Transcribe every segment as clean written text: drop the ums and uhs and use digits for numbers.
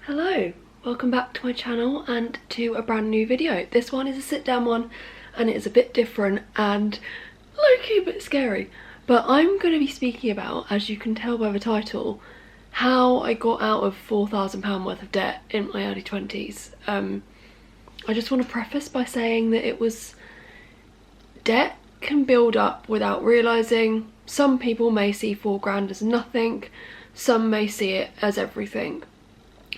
Hello, welcome back to my channel and to a brand new video. This one is a sit down one and it is a bit different and low-key a bit scary. But I'm going to be speaking about, as you can tell by the title, how I got out of £4,000 worth of debt in my early 20s. I just want to preface by saying that debt can build up without realising. Some people may see 4 grand as nothing, some may see it as everything.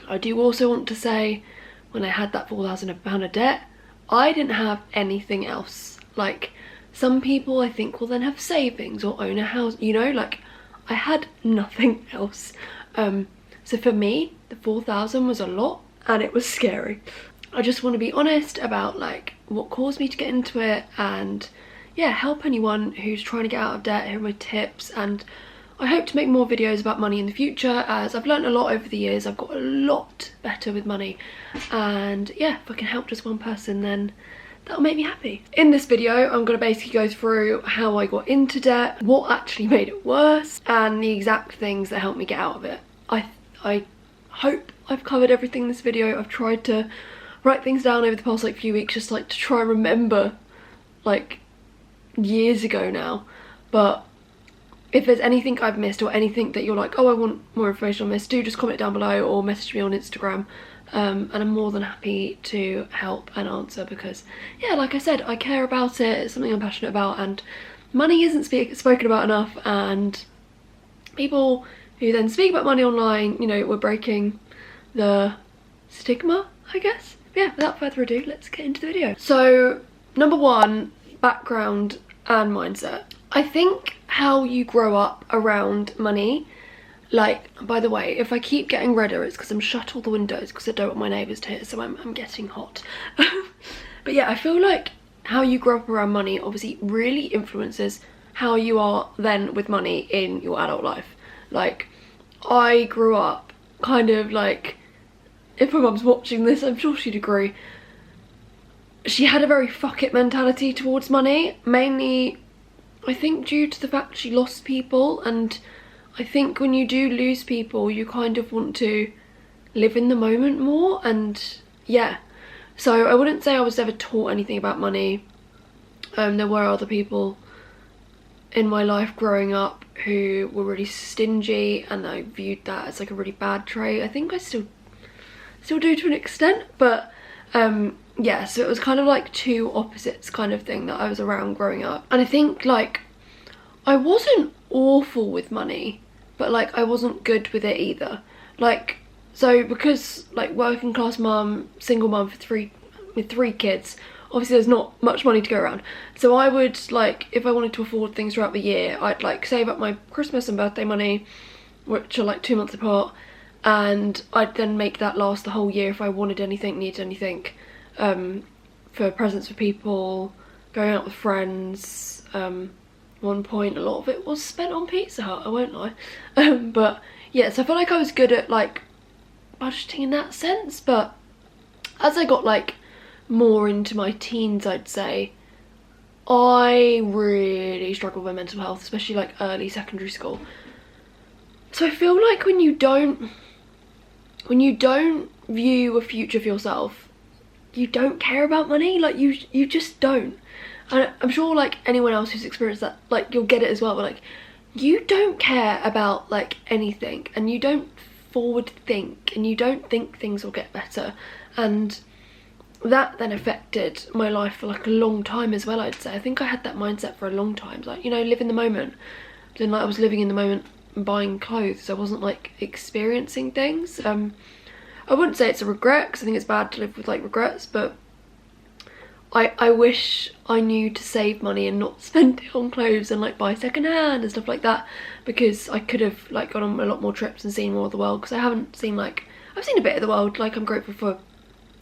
I do also want to say, when I had that £4,000 of debt, I didn't have anything else. Like, some people I think will then have savings or own a house, you know, like, I had nothing else. So for me, the 4,000 was a lot and it was scary. I just want to be honest about like what caused me to get into it and yeah, help anyone who's trying to get out of debt. Here are my tips, and I hope to make more videos about money in the future, as I've learned a lot over the years. I've got a lot better with money, and yeah, if I can help just one person, then that'll make me happy. In this video, I'm going to basically go through how I got into debt, what actually made it worse, and the exact things that helped me get out of it. I hope I've covered everything in this video. I've tried to write things down over the past like few weeks, just like to try and remember like years ago now, but if there's anything I've missed or anything that you're like, oh, I want more information on this, do just comment down below or message me on Instagram, and I'm more than happy to help and answer, because yeah, like I said, I care about it. It's something I'm passionate about, and money isn't spoken about enough, and people who then speak about money online, you know, we're breaking the stigma, I guess. Yeah, without further ado, let's get into the video. So number one, background and mindset. I think how you grow up around money, like, by the way, if I keep getting redder, it's because I'm shut all the windows because I don't want my neighbours to hear, so I'm getting hot. But yeah, I feel like how you grow up around money obviously really influences how you are then with money in your adult life. Like, I grew up kind of like, if my mum's watching this, I'm sure she'd agree, she had a very fuck it mentality towards money, mainly I think due to the fact she lost people, and I think when you do lose people you kind of want to live in the moment more, and yeah, so I wouldn't say I was ever taught anything about money. There were other people in my life growing up who were really stingy, and I viewed that as like a really bad trait. I think I still do to an extent, but yeah, so it was kind of like two opposites kind of thing that I was around growing up. And I think like I wasn't awful with money, but like I wasn't good with it either. Like, so because like working class mum, single mum with three kids, obviously there's not much money to go around. So I would, like, if I wanted to afford things throughout the year, I'd like save up my Christmas and birthday money, which are like 2 months apart, and I'd then make that last the whole year if I wanted anything, needed anything, for presents for people, going out with friends. One point a lot of it was spent on Pizza Hut, I won't lie. But yeah, so I feel like I was good at like budgeting in that sense, but as I got like more into my teens, I'd say, I really struggled with mental health, especially like early secondary school. So I feel like when you don't view a future for yourself, you don't care about money. Like you just don't. And I'm sure like anyone else who's experienced that, like, you'll get it as well, but like you don't care about like anything, and you don't forward think, and you don't think things will get better, and that then affected my life for like a long time as well, I'd say. I think I had that mindset for a long time, like, you know, live in the moment. Then like I was living in the moment and buying clothes, I wasn't like experiencing things. I wouldn't say it's a regret, because I think it's bad to live with like regrets, but I wish I knew to save money and not spend it on clothes and like buy second hand and stuff like that, because I could have like gone on a lot more trips and seen more of the world, because I haven't seen, like, I've seen a bit of the world. Like, I'm grateful for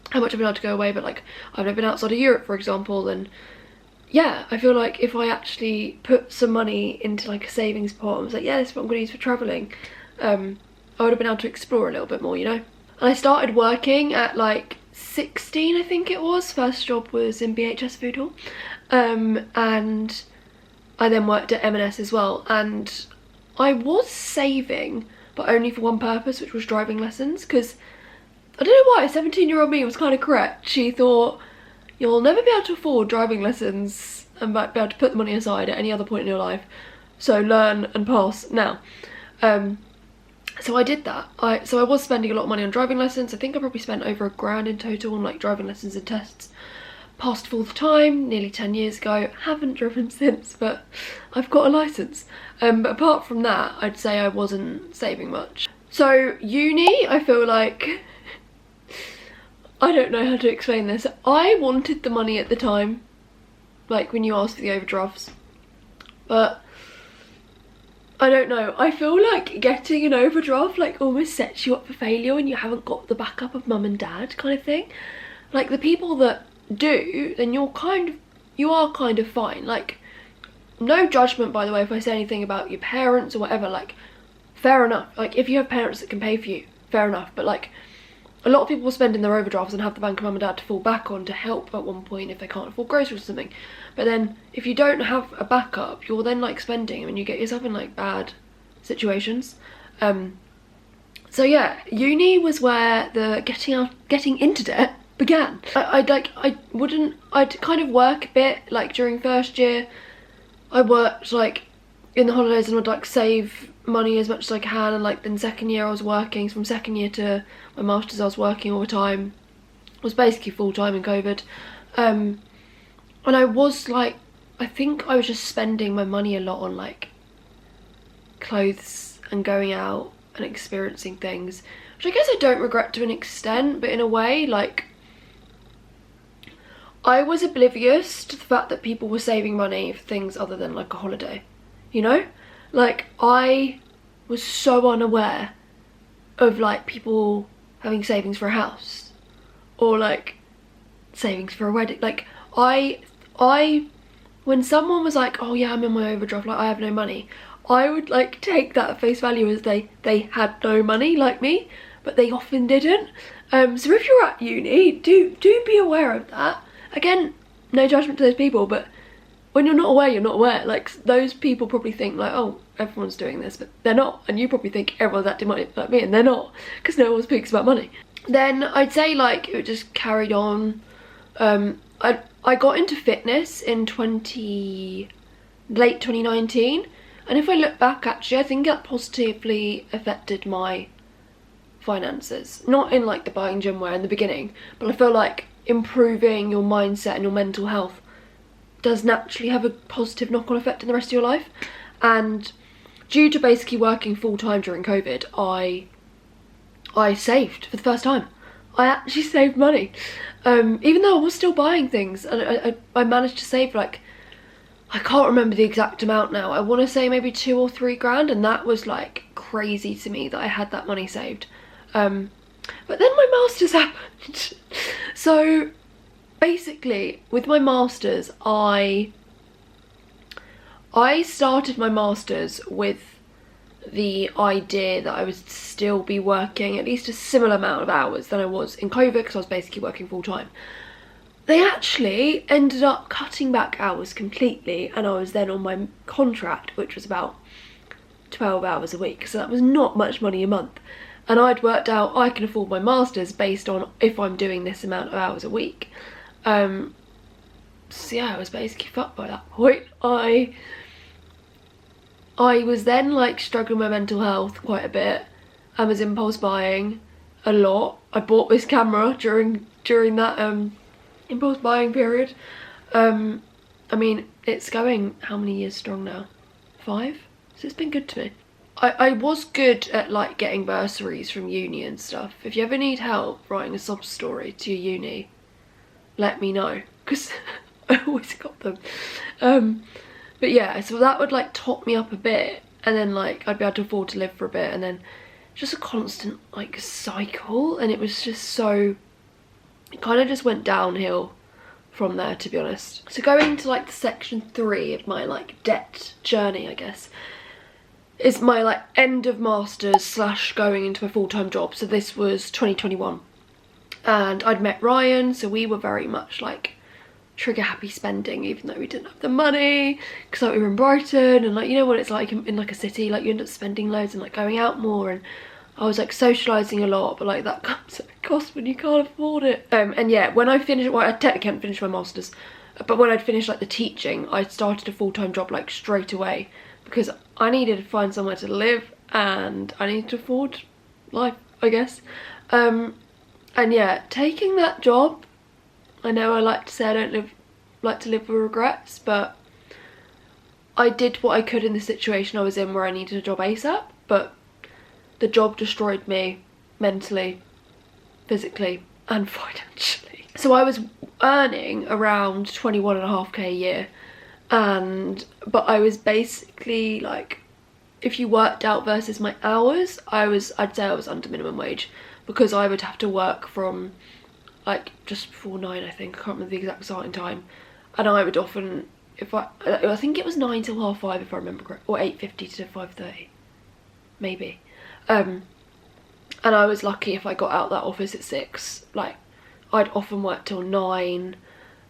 how much I've been able to go away, but like I've never been outside of Europe, for example, and yeah, I feel like if I actually put some money into like a savings pot and was like, yeah, this is what I'm going to use for travelling, I would have been able to explore a little bit more, you know. And I started working at like 16, I think it was. First job was in BHS Food Hall, and I then worked at M&S as well, and I was saving, but only for one purpose, which was driving lessons, because I don't know why, 17-year-old me was kind of correct. She thought, you'll never be able to afford driving lessons and might be able to put the money aside at any other point in your life, so learn and pass now. So I did that. So I was spending a lot of money on driving lessons. I think I probably spent over £1,000 in total on like driving lessons and tests. Passed full time nearly 10 years ago. Haven't driven since, but I've got a licence. But apart from that, I'd say I wasn't saving much. So uni, I feel like, I don't know how to explain this. I wanted the money at the time, like when you asked for the overdrafts, but I don't know, I feel like getting an overdraft like almost sets you up for failure when you haven't got the backup of mum and dad kind of thing. Like the people that do, then you are kind of fine. Like, no judgment by the way if I say anything about your parents or whatever, like fair enough. Like if you have parents that can pay for you, fair enough, but like a lot of people spend in their overdrafts and have the bank of mum and dad to fall back on to help at one point if they can't afford groceries or something. But then if you don't have a backup, you're then like spending and you get yourself in like bad situations. So yeah, uni was where the getting into debt began. I'd kind of work a bit like during first year. I worked like in the holidays and would like save money as much as I can, and like then second year I was working. So from second year to my masters I was working all the time. I was basically full time in COVID. And I was like, I think I was just spending my money a lot on like clothes and going out and experiencing things, which I guess I don't regret to an extent, but in a way like I was oblivious to the fact that people were saving money for things other than like a holiday, you know? Like I was so unaware of like people having savings for a house or like savings for a wedding. Like when someone was like, oh yeah, I'm in my overdraft, like I have no money, I would like take that at face value as they had no money like me, but they often didn't. So if you're at uni, do be aware of that. Again, no judgment to those people, but when you're not aware, you're not aware. Like those people probably think like, oh, everyone's doing this, but they're not. And you probably think everyone's acting like me, and they're not, because no one speaks about money. Then I'd say like it just carried on. I got into fitness in late 2019, and if I look back actually I think that positively affected my finances. Not in like the buying gym way in the beginning, but I feel like improving your mindset and your mental health does naturally have a positive knock-on effect in the rest of your life. And due to basically working full-time during COVID, I saved for the first time. I actually saved money, even though I was still buying things, and I managed to save like, I can't remember the exact amount now, I want to say maybe 2 or 3 grand, and that was like crazy to me that I had that money saved. But then my masters happened. So basically with my masters, I started my masters with the idea that I would still be working at least a similar amount of hours than I was in COVID, because I was basically working full time. They actually ended up cutting back hours completely, and I was then on my contract, which was about 12 hours a week, so that was not much money a month. And I'd worked out I can afford my masters based on if I'm doing this amount of hours a week. So yeah, I was basically fucked by that point. I was then like struggling with my mental health quite a bit. I was impulse buying a lot. I bought this camera during that impulse buying period. I mean, it's going how many years strong now? 5? So it's been good to me. I was good at like getting bursaries from uni and stuff. If you ever need help writing a sob story to your uni, let me know, because I always got them. But yeah, so that would like top me up a bit, and then like I'd be able to afford to live for a bit, and then just a constant like cycle, and it was just so, it kind of just went downhill from there, to be honest. So going to like the section 3 of my like debt journey, I guess, is my like end of masters / going into a full-time job. So this was 2021, and I'd met Ryan, so we were very much like trigger happy spending, even though we didn't have the money, because like we were in Brighton, and like, you know what it's like in like a city, like you end up spending loads and like going out more, and I was like socialising a lot, but like that comes at a costs when you can't afford it. And yeah, when I finished, well, I technically hadn't finished my masters, but when I'd finished like the teaching, I started a full-time job like straight away because I needed to find somewhere to live and I needed to afford life, I guess. And yeah, taking that job, I know I like to say I don't like to live with regrets, but I did what I could in the situation I was in where I needed a job ASAP, but the job destroyed me mentally, physically and financially. So I was earning around 21.5k a year, but I was basically like, if you worked out versus my hours, I'd say I was under minimum wage, because I would have to work from like just before 9, I think, I can't remember the exact starting time, and I would often, I think it was 9 till 5:30 if I remember correctly, or 8:50 to 5:30 maybe. And I was lucky if I got out that office at 6. Like, I'd often work till 9.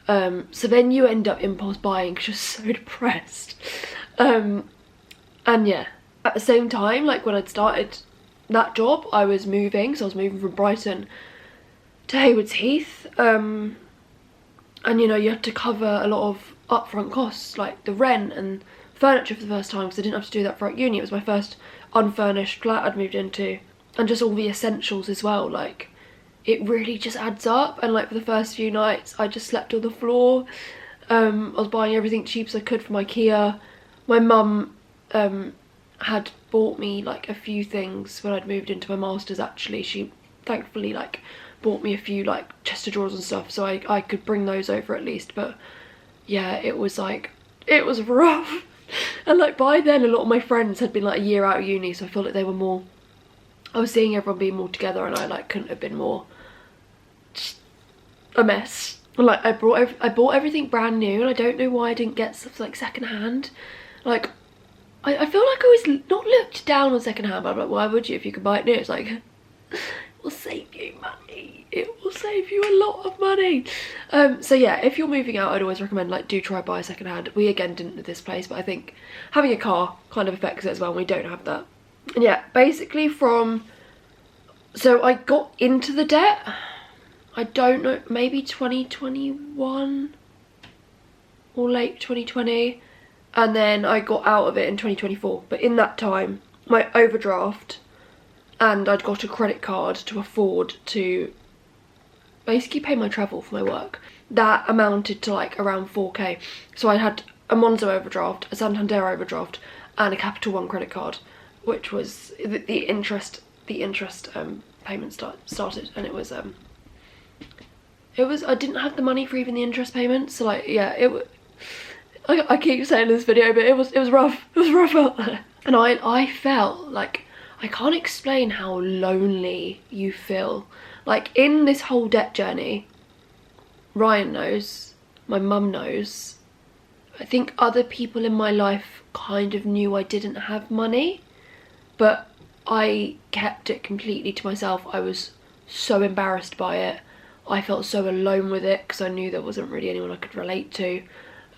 So then you end up impulse buying because you're so depressed. And yeah, at the same time, like when I'd started that job, I was moving. So I was moving from Brighton to Haywards Heath. And you know, you had to cover a lot of upfront costs, like the rent and furniture for the first time, because I didn't have to do that throughout uni. It was my first unfurnished flat I'd moved into, and just all the essentials as well. Like, it really just adds up. And like for the first few nights I just slept on the floor. I was buying everything cheap as I could from IKEA. My mum had bought me like a few things when I'd moved into my masters. Actually, she thankfully like bought me a few like chest of drawers and stuff, so I could bring those over at least. But yeah, it was like, it was rough. And like by then a lot of my friends had been like a year out of uni, so I felt like they were more, I was seeing everyone being more together, and I like couldn't have been more just a mess. Like I bought everything brand new, and I don't know why I didn't get stuff like second hand. Like I feel like I always not looked down on second hand, but I'm like, why would you if you could buy it new? It's like, it will save you money. It will save you a lot of money. So yeah, if you're moving out, I'd always recommend like do try buy second hand. We again didn't with this place, but I think having a car kind of affects it as well, and we don't have that. And yeah, basically so I got into the debt, I don't know, maybe 2021 or late 2020, and then I got out of it in 2024. But in that time, my overdraft, and I'd got a credit card to afford to basically pay my travel for my work, that amounted to like around 4k. So I had a Monzo overdraft, a Santander overdraft, and a Capital One credit card, which was the interest payment started, and it was I didn't have the money for even the interest payment. So like, yeah, I keep saying in this video, but it was rough. It was rough out there. And I felt like, I can't explain how lonely you feel. Like in this whole debt journey, Ryan knows, my mum knows, I think other people in my life kind of knew I didn't have money, but I kept it completely to myself. I was so embarrassed by it. I felt so alone with it because I knew there wasn't really anyone I could relate to.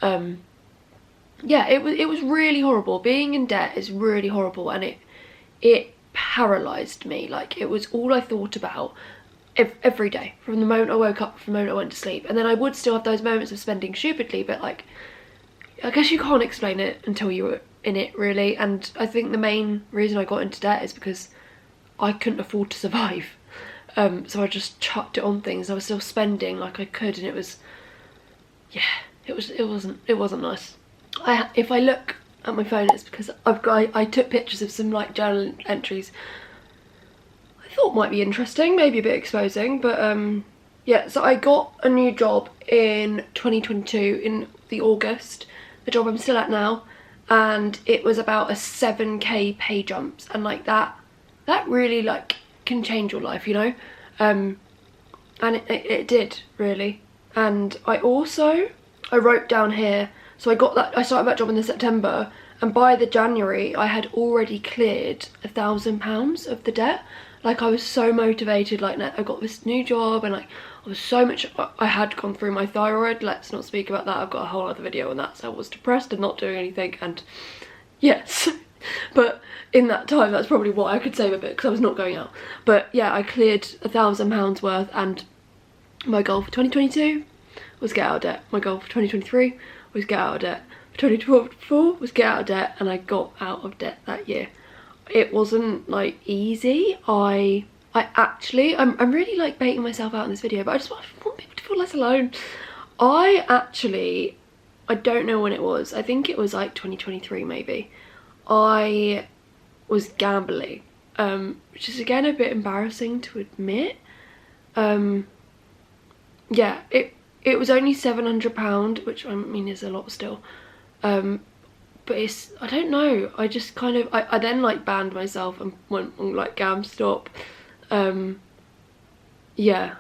Yeah, it was really horrible. Being in debt is really horrible, and it paralysed me. Like, it was all I thought about every day, from the moment I woke up, from the moment I went to sleep. And then I would still have those moments of spending stupidly, but like, I guess you can't explain it until you're in it, really. And I think the main reason I got into debt is because I couldn't afford to survive. So I just chucked it on things. I was still spending like I could, and it was, yeah, it wasn't nice. If I look at my phone, it's because I took pictures of some like journal entries I thought might be interesting, maybe a bit exposing, but yeah. So I got a new job in 2022 in the August, the job I'm still at now, and it was about a 7k pay jumps, and like that really like can change your life, you know. And it did, really. And I wrote down here, so I started that job in the September, and by the January I had already cleared £1,000 of the debt. Like, I was so motivated. Like, I got this new job, and like I was so much, I had gone through my thyroid. Let's not speak about that, I've got a whole other video on that. So I was depressed and not doing anything, and yes. but in that time that's probably why I could save a bit, because I was not going out. But yeah, I cleared £1,000 worth, and my goal for 2022 was get out of debt. My goal for 2023 was get out of debt. For 2024 was get out of debt, and I got out of debt that year. It wasn't like easy. I'm really like baiting myself out in this video, but I just want people to feel less alone. I don't know when it was. I think it was like 2023 maybe. I was gambling, which is again a bit embarrassing to admit. Yeah, it was only £700, which I mean is a lot still. But it's, I don't know, I just kind of, I then like banned myself and went on like GamStop. Yeah,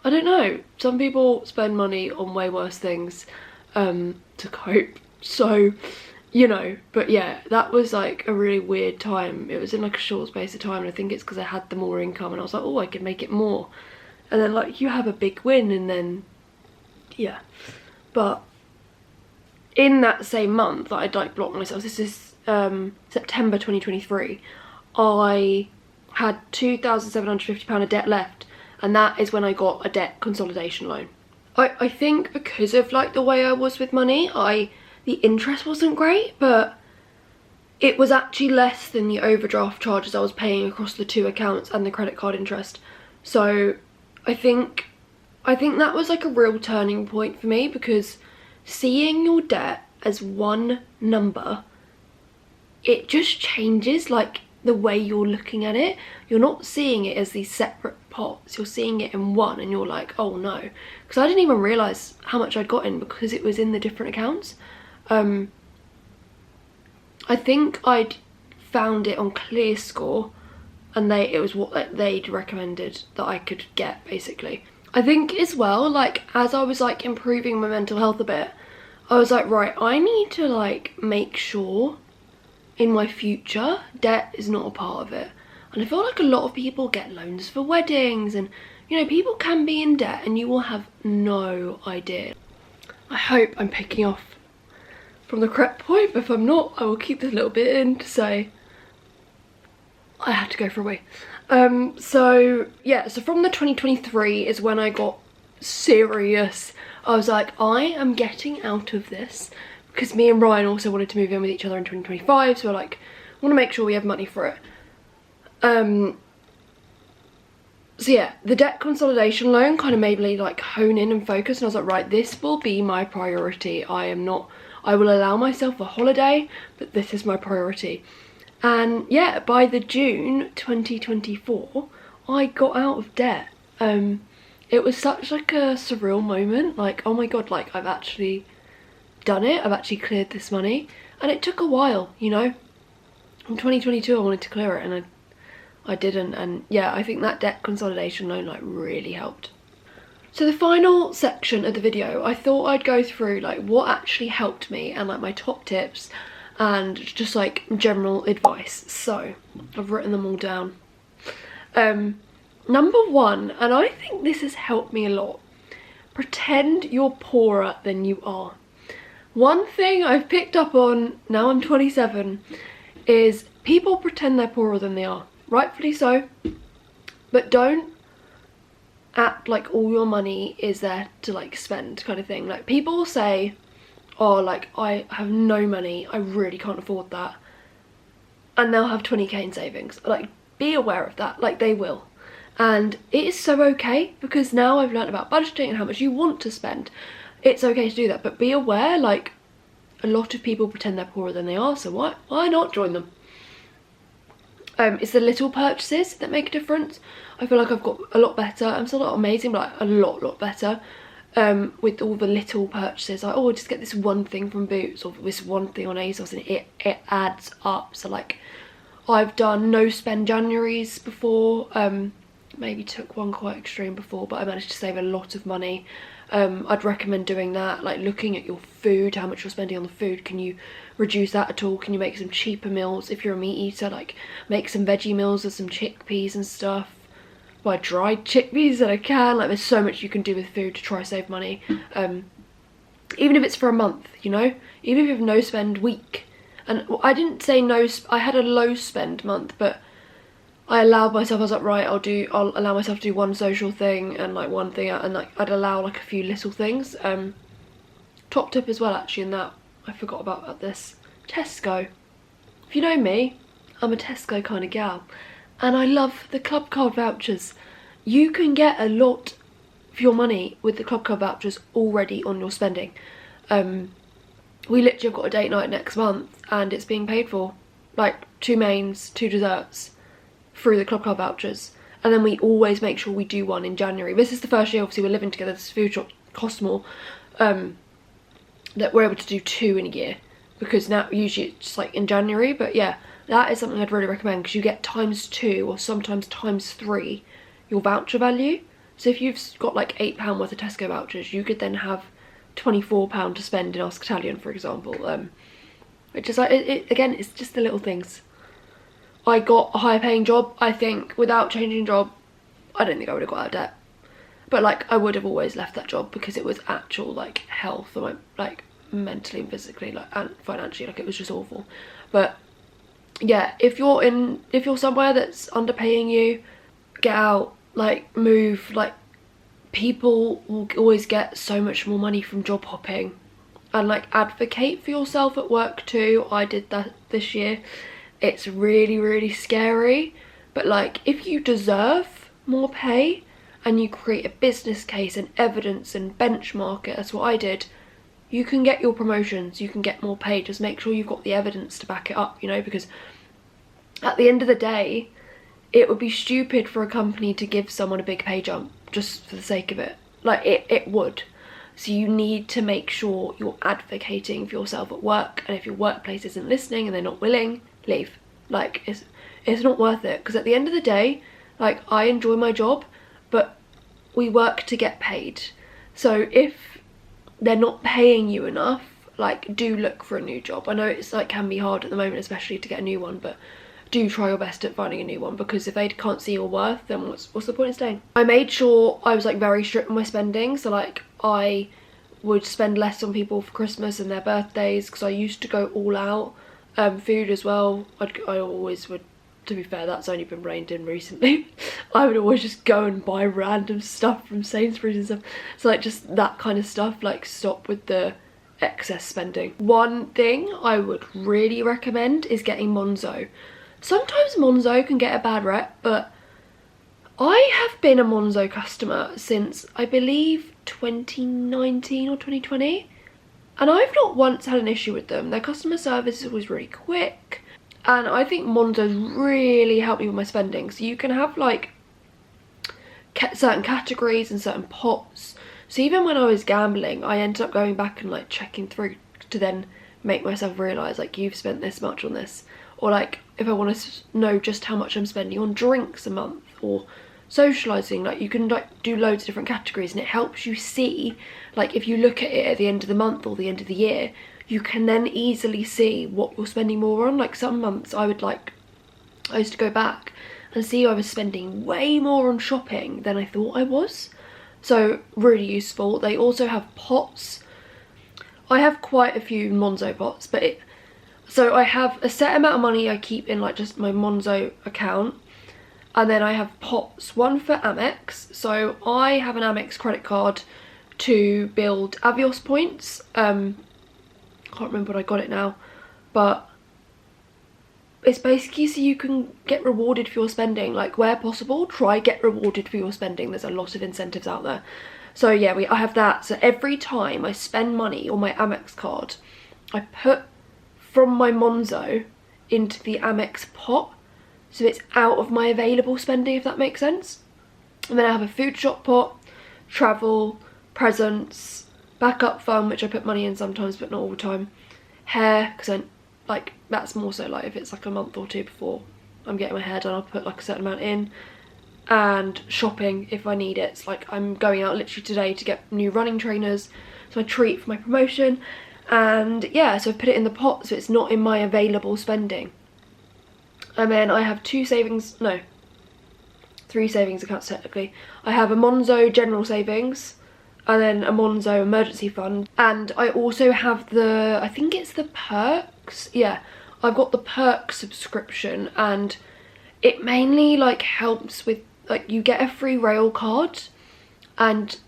I don't know, some people spend money on way worse things to cope, so you know. But yeah, that was like a really weird time. It was in like a short space of time, and I think it's because I had the more income and I was like, oh, I can make it more, and then like you have a big win, and then yeah. But in that same month that I'd like blocked myself, this is September 2023, I had £2,750 of debt left, and that is when I got a debt consolidation loan. I think because of like the way I was with money, the interest wasn't great, but it was actually less than the overdraft charges I was paying across the 2 accounts and the credit card interest. So I think that was like a real turning point for me, because seeing your debt as one number, it just changes like the way you're looking at it. You're not seeing it as these separate pots, you're seeing it in one, and you're like, oh no. Because I didn't even realise how much I'd got in because it was in the different accounts. I think I'd found it on ClearScore, and it was what they'd recommended that I could get, basically. I think as well, like as I was like improving my mental health a bit, I was like, right, I need to like make sure in my future debt is not a part of it. And I feel like a lot of people get loans for weddings, and you know, people can be in debt and you will have no idea. I hope I'm picking off from the correct point, but if I'm not, I will keep this little bit in to say I had to go for a wee. So yeah, so from the 2023 is when I got serious. I was like, I am getting out of this, because me and Ryan also wanted to move in with each other in 2025, so we're like, I want to make sure we have money for it. So yeah, the debt consolidation loan kind of made me like hone in and focus, and I was like, right, this will be my priority. I will allow myself a holiday, but this is my priority. And yeah, by the June 2024, I got out of debt. It was such like a surreal moment, like, oh my god, like I've actually done it, I've actually cleared this money. And it took a while, you know. In 2022 I wanted to clear it, and I didn't. And yeah, I think that debt consolidation loan like really helped. So the final section of the video, I thought I'd go through like what actually helped me and like my top tips and just like general advice. So I've written them all down. Number 1, and I think this has helped me a lot, pretend you're poorer than you are. One thing I've picked up on, now I'm 27, is people pretend they're poorer than they are. Rightfully so, but don't act like all your money is there to like spend, kind of thing. Like people say, oh, like I have no money, I really can't afford that, and they'll have 20k in savings. Like, be aware of that, like they will. And it is so okay, because now I've learned about budgeting and how much you want to spend. It's okay to do that, but be aware, like a lot of people pretend they're poorer than they are, so why not join them? It's the little purchases that make a difference. I feel like I've got a lot better. I'm still not amazing, but like a lot better with all the little purchases. Like, oh, I'll just get this one thing from Boots or this one thing on ASOS, and it adds up. So like, I've done no spend Januaries before. Maybe took one quite extreme before, but I managed to save a lot of money. I'd recommend doing that, like looking at your food, how much you're spending on the food. Can you reduce that at all? Can you make some cheaper meals? If you're a meat eater, like make some veggie meals with some chickpeas and stuff. Buy dried chickpeas that I can. Like, there's so much you can do with food to try save money. Even if it's for a month, you know, even if you have no spend week, And I didn't say no, I had a low spend month, but I allowed myself, I was like, right, I'll allow myself to do one social thing and like one thing, and like I'd allow like a few little things. Top tip as well actually in that, I forgot about this, Tesco. If you know me, I'm a Tesco kind of gal, and I love the club card vouchers. You can get a lot for your money with the club card vouchers already on your spending. We literally have got a date night next month and it's being paid for, like 2 mains, 2 desserts through the club card vouchers. And then we always make sure we do one in January. This is the first year obviously we're living together, this food shop costs more, that we're able to do 2 in a year, because now usually it's just like in January. But yeah, that is something I'd really recommend, because you get ×2 or sometimes ×3 your voucher value. So if you've got like £8 worth of Tesco vouchers, you could then have £24 to spend in Oscatalion, for example. Which is like, again, it's just the little things. I got a higher paying job. I think without changing job, I don't think I would have got out of debt. But like, I would have always left that job because it was actual like health, and like mentally and physically, like, and financially, like it was just awful. But yeah, if you're somewhere that's underpaying you, get out, like move. Like, people will always get so much more money from job hopping, and like advocate for yourself at work too. I did that this year. It's really, really scary, but like if you deserve more pay and you create a business case and evidence and benchmark it, that's what I did, you can get your promotions, you can get more pay. Just make sure you've got the evidence to back it up, you know, because at the end of the day, it would be stupid for a company to give someone a big pay jump just for the sake of it. Like, it would. So you need to make sure you're advocating for yourself at work, and if your workplace isn't listening and they're not willing, leave. Like, it's not worth it, because at the end of the day, like, I enjoy my job, but we work to get paid. So if they're not paying you enough, like, do look for a new job. I know it's like can be hard at the moment, especially to get a new one, but do try your best at finding a new one, because if they can't see your worth, then what's the point in staying? I made sure I was like very strict on my spending, so like I would spend less on people for Christmas and their birthdays, because I used to go all out. Food as well, I always would, to be fair, that's only been reined in recently. I would always just go and buy random stuff from Sainsbury's and stuff. So like just that kind of stuff, like stop with the excess spending. One thing I would really recommend is getting Monzo. Sometimes Monzo can get a bad rep, but I have been a Monzo customer since I believe 2019 or 2020. And I've not once had an issue with them. Their customer service is always really quick. And I think Monzo's really helped me with my spending. So you can have like certain categories and certain pots. So even when I was gambling, I ended up going back and like checking through to then make myself realise like, you've spent this much on this. Or like if I want to know just how much I'm spending on drinks a month or socialising, like you can like do loads of different categories, and it helps you see, like if you look at it at the end of the month or the end of the year, you can then easily see what you're spending more on. Like some months I used to go back and see I was spending way more on shopping than I thought I was. So really useful. They also have pots. I have quite a few Monzo pots, but so I have a set amount of money I keep in like just my Monzo account. And then I have pots, one for Amex. So I have an Amex credit card to build Avios points. Can't remember what I got it now, but it's basically so you can get rewarded for your spending. Like where possible, try get rewarded for your spending. There's a lot of incentives out there. So yeah, I have that. So every time I spend money on my Amex card, I put from my Monzo into the Amex pot. So it's out of my available spending, if that makes sense. And then I have a food shop pot, travel, presents, backup fund, which I put money in sometimes but not all the time, hair, because like that's more so like if it's like a month or two before I'm getting my hair done, I'll put like a certain amount in, and shopping if I need it. It's like I'm going out literally today to get new running trainers, so I treat for my promotion, and yeah, so I put it in the pot so it's not in my available spending. And then I have 3 savings accounts technically. I have a Monzo general savings, and then a Monzo emergency fund. And I also have I think it's the perk perks. Yeah, I've got the perks subscription, and it mainly like helps with, like, you get a free rail card and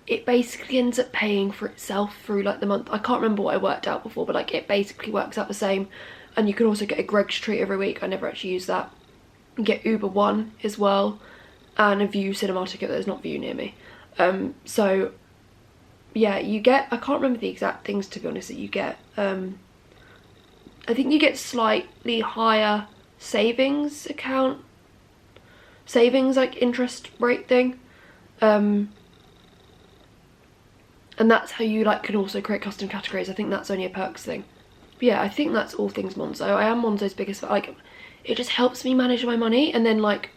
it basically ends up paying for itself through like the month. I can't remember what I worked out before, but like it basically works out the same. And you can also get a Greg's treat every week. I never actually use that. You get Uber One as well, and a View cinema ticket. There's not View near me. So yeah, you get, I can't remember the exact things to be honest that you get. I think you get slightly higher savings account, savings like interest rate thing. And that's how you like can also create custom categories. I think that's only a perks thing. But yeah, I think that's all things Monzo. I am Monzo's biggest fan. Like, it just helps me manage my money, and then like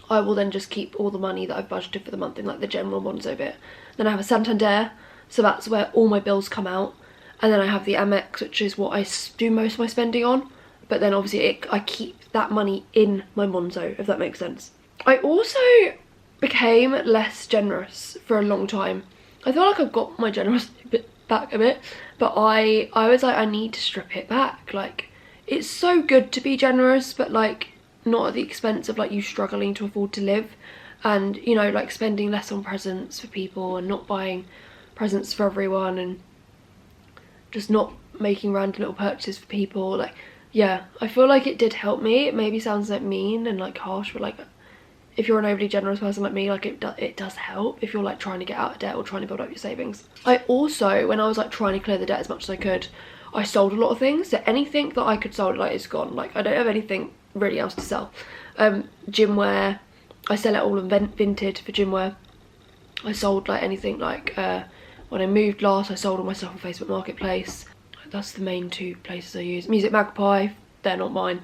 I will then just keep all the money that I've budgeted for the month in like the general Monzo bit. Then I have a Santander, so that's where all my bills come out. And then I have the Amex, which is what I do most of my spending on. But then obviously I keep that money in my Monzo, if that makes sense. I also became less generous for a long time. I feel like I've got my generosity back a bit, but I was like, I need to strip it back. Like, it's so good to be generous, but like not at the expense of like you struggling to afford to live, and you know, like spending less on presents for people and not buying presents for everyone, and just not making random little purchases for people. Like, yeah, I feel like it did help me. It maybe sounds like mean and like harsh, but like if you're an overly generous person like me, like it does help if you're like trying to get out of debt or trying to build up your savings. I also, when I was like trying to clear the debt as much as I could, I sold a lot of things. So anything that I could sell, like, is gone. Like, I don't have anything really else to sell. Gym wear, I sell it all in Vinted for gym wear. I sold like anything, like when I moved last, I sold all my stuff on Facebook Marketplace. That's the main two places I use. Music Magpie, they're not mine,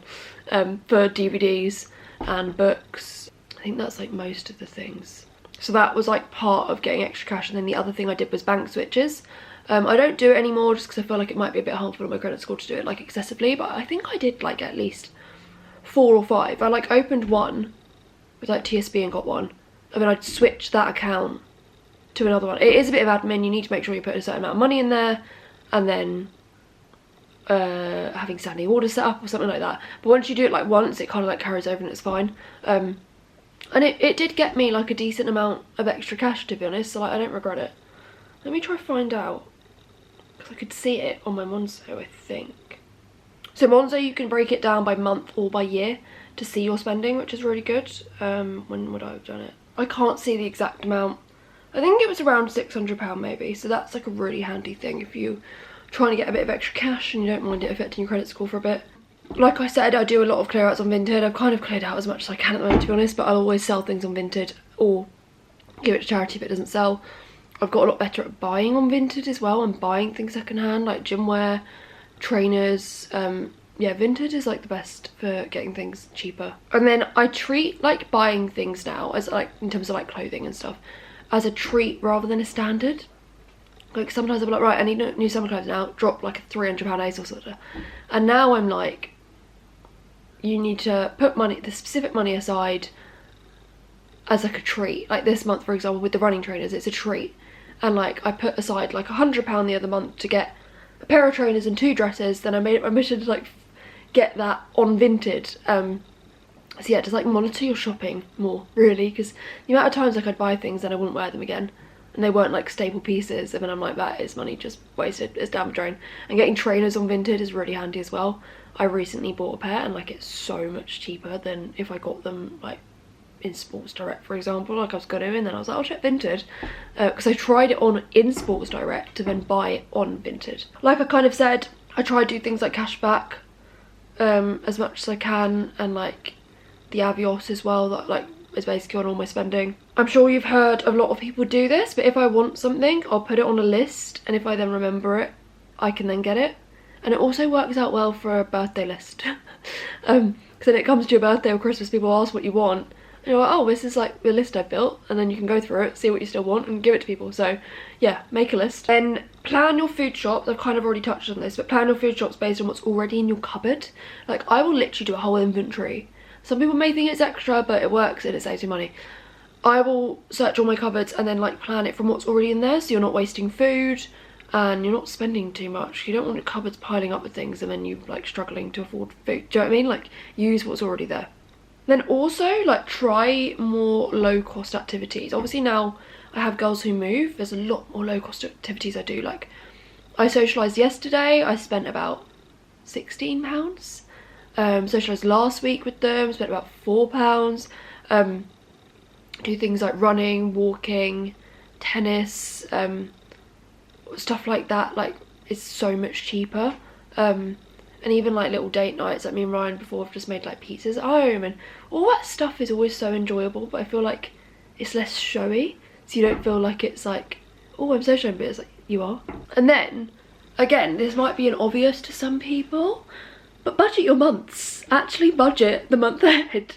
for DVDs and books. I think that's like most of the things. So that was like part of getting extra cash. And then the other thing I did was bank switches. I don't do it anymore just because I feel like it might be a bit harmful on my credit score to do it like excessively, but I think I did like at least 4 or 5. I like opened one with like TSB and got one, and then I'd switch that account to another one. It is a bit of admin. You need to make sure you put a certain amount of money in there, and then having standing orders set up or something like that. But once you do it like once, it kind of like carries over and it's fine. And it did get me like a decent amount of extra cash, to be honest, so like I don't regret it. Let me try to find out, because I could see it on my Monzo, I think. So Monzo, you can break it down by month or by year to see your spending, which is really good. When would I have done it? I can't see the exact amount. I think it was around £600 maybe, so that's like a really handy thing if you're trying to get a bit of extra cash and you don't mind it affecting your credit score for a bit. Like I said, I do a lot of clear outs on Vinted. I've kind of cleared out as much as I can at the moment, to be honest, but I'll always sell things on Vinted or give it to charity if it doesn't sell. I've got a lot better at buying on Vinted as well, and buying things second hand, like gym wear, trainers. Yeah, Vinted is like the best for getting things cheaper. And then I treat like buying things now as like, in terms of like clothing and stuff, as a treat rather than a standard. Like sometimes I'm like, right, I need new summer clothes now, drop like a £300 ASOS order. And now I'm like, you need to put money, the specific money aside as like a treat. Like this month, for example, with the running trainers, it's a treat. And like I put aside like £100 the other month to get a pair of trainers and 2 dresses. Then I made it my mission to like get that on Vinted. So yeah, just like monitor your shopping more, really, because the amount of times like I'd buy things and I wouldn't wear them again, and they weren't like staple pieces, and then I'm like, that is money just wasted, it's down the drain. And getting trainers on Vinted is really handy as well. I recently bought a pair and like it's so much cheaper than if I got them like in Sports Direct, for example, like I was gonna, and then I was like, I'll check Vinted, because I tried it on in Sports Direct to then buy it on Vinted. Like I kind of said, I try to do things like cashback as much as I can, and like the Avios as well, that like is basically on all my spending. I'm sure you've heard a lot of people do this, but if I want something, I'll put it on a list, and if I then remember it, I can then get it. And it also works out well for a birthday list. Because then it comes to your birthday or Christmas, people ask what you want, and you're like, oh, this is like the list I built, and then you can go through it, see what you still want, and give it to people. So yeah, make a list. Then plan your food shops. I've kind of already touched on this, but plan your food shops based on what's already in your cupboard. Like I will literally do a whole inventory. Some people may think it's extra, but it works and it saves you money. I will search all my cupboards and then like plan it from what's already in there, so you're not wasting food. and you're not spending too much. You don't want the cupboards piling up with things and then you like struggling to afford food. Do you know what I mean? Like, use what's already there. Then also like try more low cost activities. Obviously now I have girls who move, there's a lot more low cost activities I do. Like, I socialised yesterday, I spent about £16. Socialised last week with them, spent about £4. Do things like running, walking, tennis, stuff like that. Like, it's so much cheaper. And even like little date nights, like me and Ryan before have just made like pizzas at home, and all that stuff is always so enjoyable, but I feel like it's less showy, so you don't feel like it's like, oh, I'm so showing, but it's like, you are. And then again, this might be an obvious to some people, but budget your months. Actually budget the month ahead.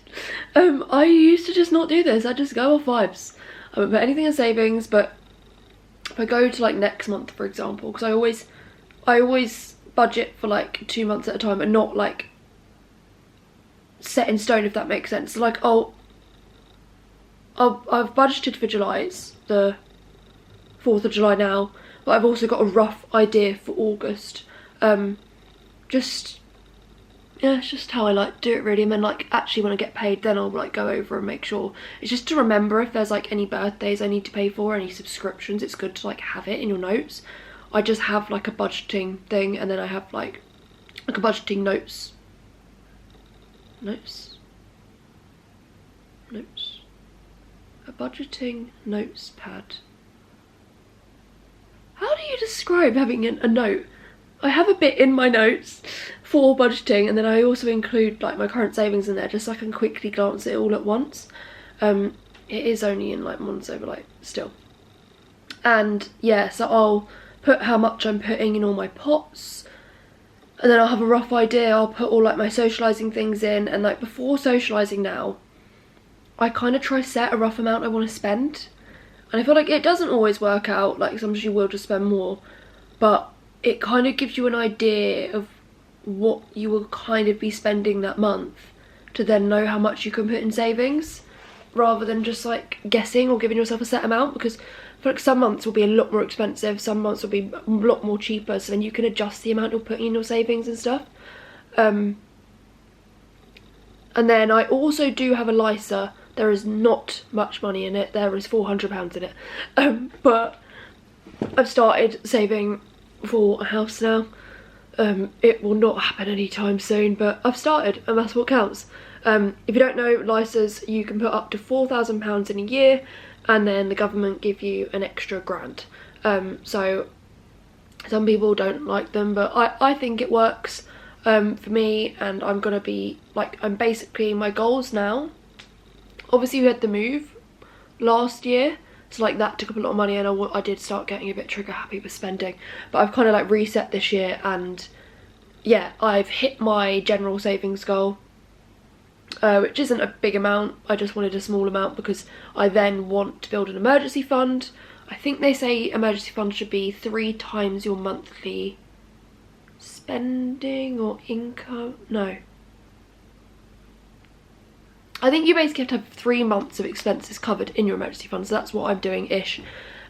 I used to just not do this. I just go off vibes. I won't put anything in savings, but if I go to like next month, for example, because I always budget for like 2 months at a time and not like set in stone, if that makes sense. So like, I've budgeted for July's, the 4th of July now, but I've also got a rough idea for August. Yeah, it's just how I like to do it really. And then like actually when I get paid, then I'll like go over and make sure. It's just to remember if there's like any birthdays I need to pay for, any subscriptions, it's good to like have it in your notes. I just have like a budgeting thing, and then I have like a budgeting notes. A budgeting notes pad. How do you describe having a note? I have a bit in my notes for budgeting, and then I also include like my current savings in there just so I can quickly glance at it all at once. It is only in like months over, like, still. And yeah, so I'll put how much I'm putting in all my pots, and then I'll have a rough idea. I'll put all like my socialising things in, and like before socialising now, I kind of try set a rough amount I want to spend. And I feel like it doesn't always work out, like sometimes you will just spend more, but it kind of gives you an idea of what you will kind of be spending that month to then know how much you can put in savings, rather than just like guessing or giving yourself a set amount, because I feel like some months will be a lot more expensive, some months will be a lot more cheaper, so then you can adjust the amount you're putting in your savings and stuff. And then I also do have a LISA. There is not much money in it, there is £400 in it, but I've started saving for a house now. It will not happen anytime soon, but I've started, and that's what counts. If you don't know, LISAs, you can put up to £4,000 in a year, and then the government give you an extra grant. So some people don't like them, but I think it works for me, and I'm gonna be like, I'm basically, my goals now, obviously we had the move last year, so like that took up a lot of money, and I did start getting a bit trigger happy with spending, but I've kind of like reset this year, and yeah, I've hit my general savings goal, which isn't a big amount. I just wanted a small amount because I then want to build an emergency fund. I think they say emergency fund should be 3 times your monthly spending or income. No, I think you basically have to have 3 months of expenses covered in your emergency fund, so that's what I'm doing-ish.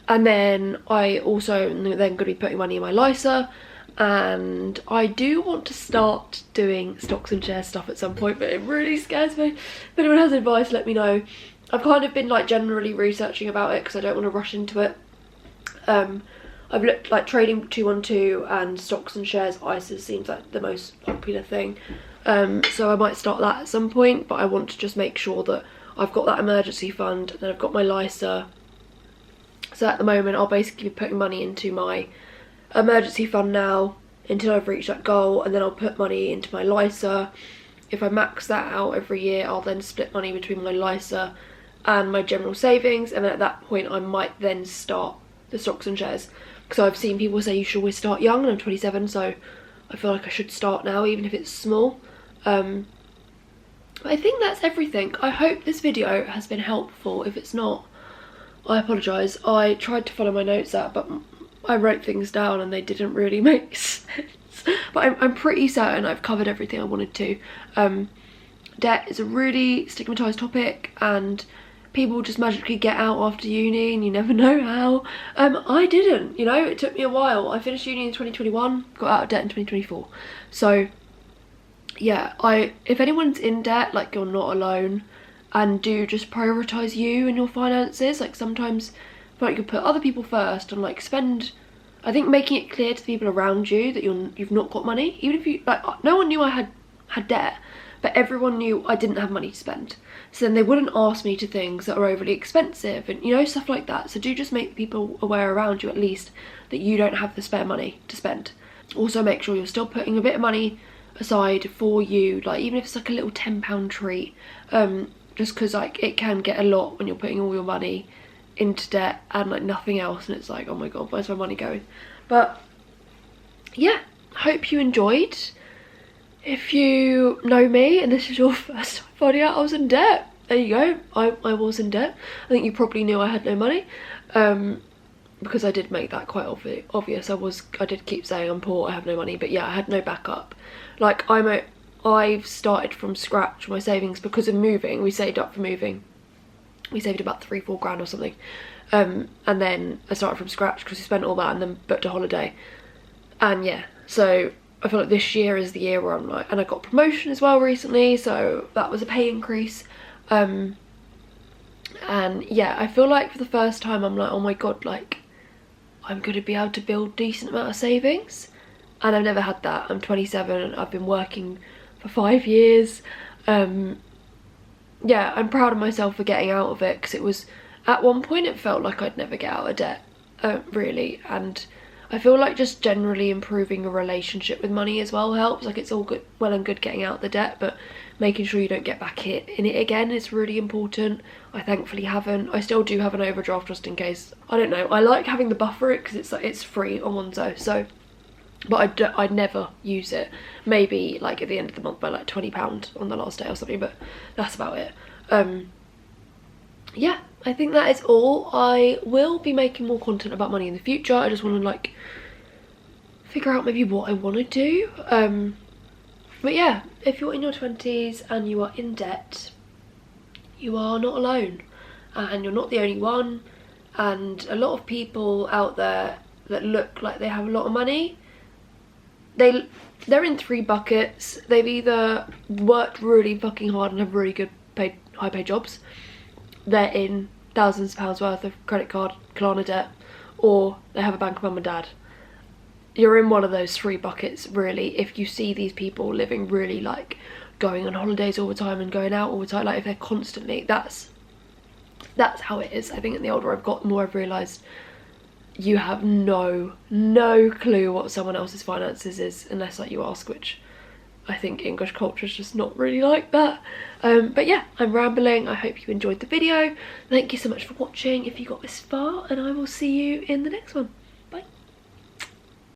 And then I also am then going to be putting money in my LISA, and I do want to start doing stocks and shares stuff at some point, but it really scares me. If anyone has advice, let me know. I've kind of been like generally researching about it because I don't want to rush into it. I've looked like trading 212 and stocks and shares ISAs seems like the most popular thing. So I might start that at some point, but I want to just make sure that I've got that emergency fund, and then I've got my LISA. So at the moment I'll basically be putting money into my emergency fund now until I've reached that goal, and then I'll put money into my LISA. If I max that out every year, I'll then split money between my LISA and my general savings, and then at that point I might then start the stocks and shares, because I've seen people say you should always start young, and I'm 27, so I feel like I should start now even if it's small. But I think that's everything. I hope this video has been helpful. If it's not, I apologise. I tried to follow my notes out, but I wrote things down and they didn't really make sense. But I'm pretty certain I've covered everything I wanted to. Debt is a really stigmatised topic, and people just magically get out after uni and you never know how. I didn't, you know, it took me a while. I finished uni in 2021, got out of debt in 2024. So yeah, if anyone's in debt, like, you're not alone, and do just prioritize you and your finances. Like, sometimes I feel like you put other people first and like spend, I think making it clear to the people around you that you've not got money, even if you, like, no one knew I had debt, but everyone knew I didn't have money to spend. So then they wouldn't ask me to things that are overly expensive and, you know, stuff like that. So do just make people aware around you, at least, that you don't have the spare money to spend. Also make sure you're still putting a bit of money aside for you, like even if it's like a little £10 treat, just because like it can get a lot when you're putting all your money into debt and like nothing else, and it's like, oh my god, where's my money going? But yeah, hope you enjoyed. If you know me and this is your first time finding out I was in debt, there you go. I was in debt. I think you probably knew I had no money, because I did make that quite obvious. I did keep saying I'm poor, I have no money, but yeah, I had no backup. Like, I've started from scratch my savings because of moving. We saved up for moving. We saved about 3-4 grand or something, and then I started from scratch because we spent all that and then booked a holiday. And yeah, so I feel like this year is the year where I'm like, and I got a promotion as well recently, so that was a pay increase. And yeah, I feel like for the first time I'm like, oh my god, like, I'm gonna be able to build a decent amount of savings. And I've never had that. I'm 27 and I've been working for 5 years. Yeah, I'm proud of myself for getting out of it, because it was, at one point it felt like I'd never get out of debt, really. And I feel like just generally improving a relationship with money as well helps. Like, it's all good, well and good getting out of the debt, but making sure you don't get back in it again is really important. I thankfully haven't. I still do have an overdraft just in case. I don't know, I like having the buffer it because it's free on Monzo, so, but I'd never use it. Maybe like at the end of the month by like £20 on the last day or something, but that's about it. Yeah, I think that is all. I will be making more content about money in the future. I just want to like figure out maybe what I want to do. But yeah, if you're in your 20s and you are in debt, you are not alone, and you're not the only one. And a lot of people out there that look like they have a lot of money, they're in 3 buckets. They've either worked really fucking hard and have really good high paid jobs, they're in thousands of pounds worth of credit card Klarna debt, or they have a bank of mum and dad. You're in one of those 3 buckets, really. If you see these people living really, like, going on holidays all the time and going out all the time, like if they're constantly, that's how it is. I think the older I've got, the more I've realised you have no clue what someone else's finances is unless like you ask, which I think English culture is just not really like that. But yeah, I'm rambling. I hope you enjoyed the video. Thank you so much for watching if you got this far, and I will see you in the next one. Bye.